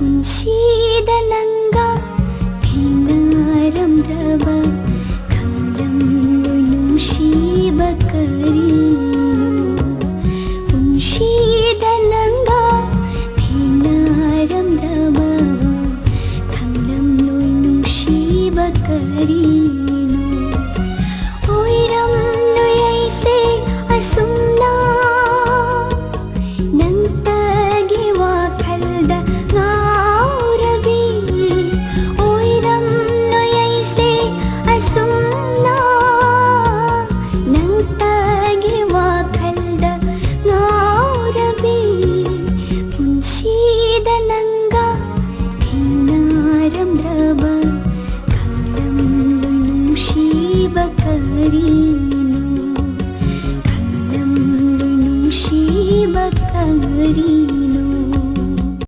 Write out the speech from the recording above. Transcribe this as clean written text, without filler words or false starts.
Punsidananga Thinaram Draba Kanglam Nunum Shiba Karino Punsidananga Thinaram Draba Kanglam Nunum Shiba Karino Oiram Nuyaise Asumna Punsidananga Thinaram Draba Kanglam Nunum Shiba Karino Kanglam Nunum Shiba Karino